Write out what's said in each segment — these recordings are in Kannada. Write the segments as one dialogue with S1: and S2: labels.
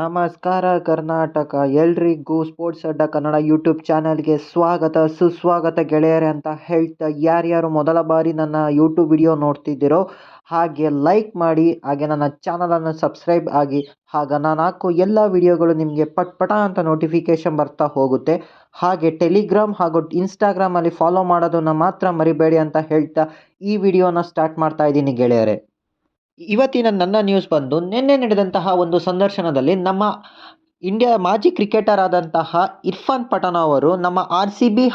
S1: ನಮಸ್ಕಾರ ಕರ್ನಾಟಕ, ಎಲ್ರಿಗೂ ಸ್ಪೋರ್ಟ್ಸ್ ಅಡ್ಡ ಕನ್ನಡ ಯೂಟ್ಯೂಬ್ ಚಾನಲ್ಗೆ ಸ್ವಾಗತ ಸುಸ್ವಾಗತ ಗೆಳೆಯರೆ ಅಂತ ಹೇಳ್ತಾ, ಯಾರ್ಯಾರು ಮೊದಲ ಬಾರಿ ನನ್ನ ಯೂಟ್ಯೂಬ್ ವಿಡಿಯೋ ನೋಡ್ತಿದ್ದೀರೋ ಹಾಗೆ ಲೈಕ್ ಮಾಡಿ, ಹಾಗೆ ನನ್ನ ಚಾನಲನ್ನು ಸಬ್ಸ್ಕ್ರೈಬ್ ಆಗಿ. ಆಗ ನಾನು ಹಾಕೋ ಎಲ್ಲ ವಿಡಿಯೋಗಳು ನಿಮಗೆ ಪಟ್ ಅಂತ ನೋಟಿಫಿಕೇಶನ್ ಬರ್ತಾ ಹೋಗುತ್ತೆ. ಹಾಗೆ ಟೆಲಿಗ್ರಾಮ್ ಹಾಗೂ ಇನ್ಸ್ಟಾಗ್ರಾಮಲ್ಲಿ ಫಾಲೋ ಮಾಡೋದನ್ನು ಮಾತ್ರ ಮರಿಬೇಡಿ ಅಂತ ಹೇಳ್ತಾ ಈ ವಿಡಿಯೋನ ಸ್ಟಾರ್ಟ್ ಮಾಡ್ತಾ ಇದ್ದೀನಿ ಗೆಳೆಯರೆ. ಇವತ್ತಿನ ನನ್ನ ನ್ಯೂಸ್ ಬಂದು, ನಿನ್ನೆ ನಡೆದಂತಹ ಒಂದು ಸಂದರ್ಶನದಲ್ಲಿ ನಮ್ಮ ಇಂಡಿಯಾ ಮಾಜಿ ಕ್ರಿಕೆಟರ್ ಆದಂತಹ ಇರ್ಫಾನ್ ಪಠಾನ್ ಅವರು ನಮ್ಮ ಆರ್ ಸಿ ಬಿ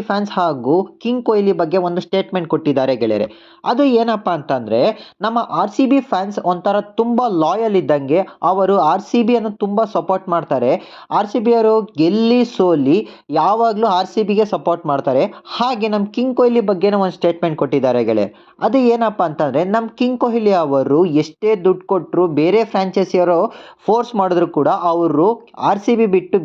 S1: ಫ್ಯಾನ್ಸ್ ಹಾಗೂ ಕಿಂಗ್ ಕೊಹ್ಲಿ ಬಗ್ಗೆ ಒಂದು ಸ್ಟೇಟ್ಮೆಂಟ್ ಕೊಟ್ಟಿದ್ದಾರೆ ಗೆಳೆಯರೆ. ಅದು ಏನಪ್ಪ ಅಂತಂದರೆ, ನಮ್ಮ ಆರ್ ಸಿ ಬಿ ಫ್ಯಾನ್ಸ್ ಒಂಥರ ತುಂಬ ಲಾಯಲ್ ಇದ್ದಂಗೆ. ಅವರು ಆರ್ ಸಿ ಬಿಯನ್ನು ತುಂಬ ಸಪೋರ್ಟ್ ಮಾಡ್ತಾರೆ. ಆರ್ ಸಿ ಬಿಯವರು ಗೆಲ್ಲಿ ಸೋಲಿ ಯಾವಾಗಲೂ ಆರ್ ಸಿ ಬಿಗೆ ಸಪೋರ್ಟ್ ಮಾಡ್ತಾರೆ. ಹಾಗೆ ನಮ್ಮ ಕಿಂಗ್ ಕೊಹ್ಲಿ ಬಗ್ಗೆನೇ ಒಂದು ಸ್ಟೇಟ್ಮೆಂಟ್ ಕೊಟ್ಟಿದ್ದಾರೆ ಗೆಳೆಯರೆ. ಅದು ಏನಪ್ಪ ಅಂತಂದರೆ, ನಮ್ಮ ಕಿಂಗ್ ಕೊಹ್ಲಿ ಅವರು ಎಷ್ಟೇ ದುಡ್ಡು ಕೊಟ್ಟರು, ಬೇರೆ ಫ್ರಾಂಚೈಸಿಯವರು ಫೋರ್ಸ್ ಮಾಡಿದ್ರು ಕೂಡ ಅವರು ಆರ್ ಸಿ ಬಿ ಬಿಟ್ಟು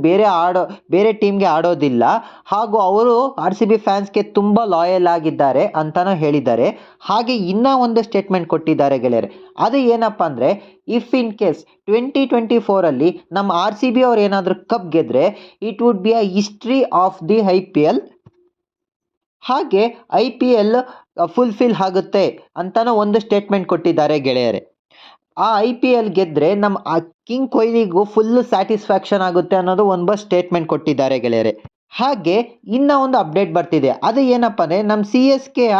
S1: ಬೇರೆ ಟೀಮ್ಗೆ ಆಡೋದಿಲ್ಲ. ಹಾಗೂ ಅವರು ಆರ್ ಸಿ ಬಿ ಫ್ಯಾನ್ಸ್ಗೆ ತುಂಬ ಲಾಯಲ್ ಆಗಿದ್ದಾರೆ ಅಂತಲೂ ಹೇಳಿದ್ದಾರೆ. ಹಾಗೆ ಇನ್ನೂ ಒಂದು ಸ್ಟೇಟ್ಮೆಂಟ್ ಕೊಟ್ಟಿದ್ದಾರೆ ಗೆಳೆಯರೆ. ಅದು ಏನಪ್ಪ ಅಂದರೆ, ಇಫ್ ಇನ್ ಕೇಸ್ 2024 ನಮ್ಮ ಆರ್ ಸಿ ಬಿ ಅವ್ರು ಏನಾದರೂ ಕಪ್ ಗೆದ್ರೆ, it would be a history of the IPL. ಹಾಗೆ IPL ಫುಲ್ಫಿಲ್ ಆಗುತ್ತೆ ಅಂತಲೂ ಒಂದು ಸ್ಟೇಟ್ಮೆಂಟ್ ಕೊಟ್ಟಿದ್ದಾರೆ ಗೆಳೆಯರೆ. ಆ IPL ಗೆದ್ದರೆ ನಮ್ಮ ಕಿಂಗ್ ಕೊಹ್ಲಿಗೂ ಫುಲ್ಲು ಸ್ಯಾಟಿಸ್ಫ್ಯಾಕ್ಷನ್ ಆಗುತ್ತೆ ಅನ್ನೋದು ಒಂದು ಸ್ಟೇಟ್ಮೆಂಟ್ ಕೊಟ್ಟಿದ್ದಾರೆ ಗೆಳೆಯರೆ. ಹಾಗೆ ಇನ್ನೂ ಒಂದು ಅಪ್ಡೇಟ್ ಬರ್ತಿದೆ. ಅದು ಏನಪ್ಪ ಅಂದರೆ, ನಮ್ಮ CSKಯ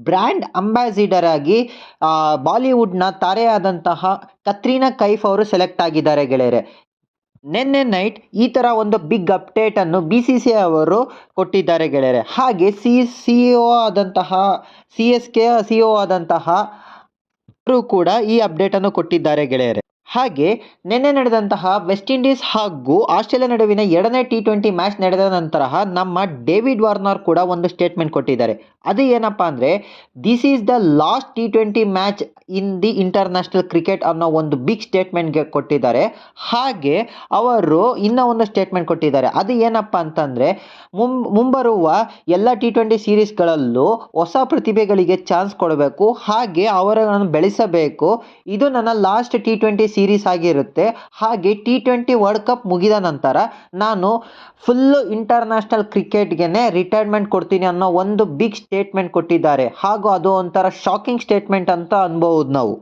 S1: ಬ್ರ್ಯಾಂಡ್ ಅಂಬಾಸಿಡರ್ ಆಗಿ ಬಾಲಿವುಡ್ನ ತಾರೆಯಾದಂತಹ ಕತ್ರೀನಾ ಕೈಫ್ ಅವರು ಸೆಲೆಕ್ಟ್ ಆಗಿದ್ದಾರೆ ಗೆಳೆಯರೆ. ನಿನ್ನೆ ನೈಟ್ ಈ ಥರ ಒಂದು ಬಿಗ್ ಅಪ್ಡೇಟನ್ನು BCCI ಅವರು ಕೊಟ್ಟಿದ್ದಾರೆ ಗೆಳೆಯರೆ. ಹಾಗೆ CSKಯ CEO ಆದಂತಹ ಅವರು ಕೂಡ ಈ ಅಪ್ಡೇಟನ್ನು ಕೊಟ್ಟಿದ್ದಾರೆ ಗೆಳೆಯರೆ. ಹಾಗೆ ನಿನ್ನೆ ನಡೆದಂತಹ ವೆಸ್ಟ್ ಇಂಡೀಸ್ ಹಾಗೂ ಆಸ್ಟ್ರೇಲಿಯಾ ನಡುವಿನ 2ನೇ T20 ಮ್ಯಾಚ್ ನಡೆದ ನಂತರ ನಮ್ಮ ಡೇವಿಡ್ ವಾರ್ನರ್ ಕೂಡ ಒಂದು ಸ್ಟೇಟ್ಮೆಂಟ್ ಕೊಟ್ಟಿದ್ದಾರೆ. ಅದು ಏನಪ್ಪ ಅಂದರೆ, this is the last T20 match in the international cricket ಅನ್ನೋ ಒಂದು ಬಿಗ್ ಸ್ಟೇಟ್ಮೆಂಟ್ಗೆ ಕೊಟ್ಟಿದ್ದಾರೆ. ಹಾಗೆ ಅವರು ಇನ್ನೂ ಒಂದು ಸ್ಟೇಟ್ಮೆಂಟ್ ಕೊಟ್ಟಿದ್ದಾರೆ. ಅದು ಏನಪ್ಪ ಅಂತಂದರೆ, ಮುಂಬರುವ ಎಲ್ಲ T20 ಸೀರೀಸ್ಗಳಲ್ಲೂ ಹೊಸ ಪ್ರತಿಭೆಗಳಿಗೆ ಚಾನ್ಸ್ ಕೊಡಬೇಕು, ಹಾಗೆ ಅವರನ್ನು ಬೆಳೆಸಬೇಕು. ಇದು ನನ್ನ ಲಾಸ್ಟ್ T20 ಸೀರೀಸ್ ಆಗಿರುತ್ತೆ. ಹಾಗೆ T20 ವರ್ಲ್ಡ್ ಕಪ್ ಮುಗಿದ ನಂತರ ನಾನು ಫುಲ್ಲು ಇಂಟರ್ನ್ಯಾಷನಲ್ ಕ್ರಿಕೆಟ್ಗೆ ರಿಟೈರ್ಮೆಂಟ್ ಕೊಡ್ತೀನಿ ಅನ್ನೋ ಒಂದು ಬಿಗ್ ಸ್ಟೇಟ್ಮೆಂಟ್ ಕೊಟ್ಟಿದ್ದಾರೆ. ಹಾಗೂ ಅದು ಒಂಥರ ಶಾಕಿಂಗ್ ಸ್ಟೇಟ್ಮೆಂಟ್ ಅಂತ ಅನ್ಬೋದು ನಾವು.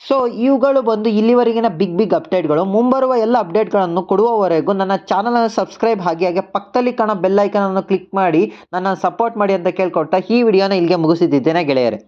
S1: ಸೊ ಇವುಗಳು ಬಂದು ಇಲ್ಲಿವರೆಗಿನ ಬಿಗ್ ಅಪ್ಡೇಟ್ಗಳು. ಮುಂಬರುವ ಎಲ್ಲ ಅಪ್ಡೇಟ್ಗಳನ್ನು ಕೊಡುವವರೆಗೂ ನನ್ನ ಚಾನಲನ್ನು ಸಬ್ಸ್ಕ್ರೈಬ್ ಹಾಗೆ ಪಕ್ಕದಲ್ಲಿ ಕಾಣೋ ಬೆಲ್ ಐಕನನ್ನು ಕ್ಲಿಕ್ ಮಾಡಿ ನನ್ನ ಸಪೋರ್ಟ್ ಮಾಡಿ ಅಂತ ಕೇಳ್ಕೊಳ್ತಾ ಈ ವಿಡಿಯೋನ ಇಲ್ಲಿಗೆ ಮುಗಿಸಿದ್ದೇನೆ ಗೆಳೆಯರೆ.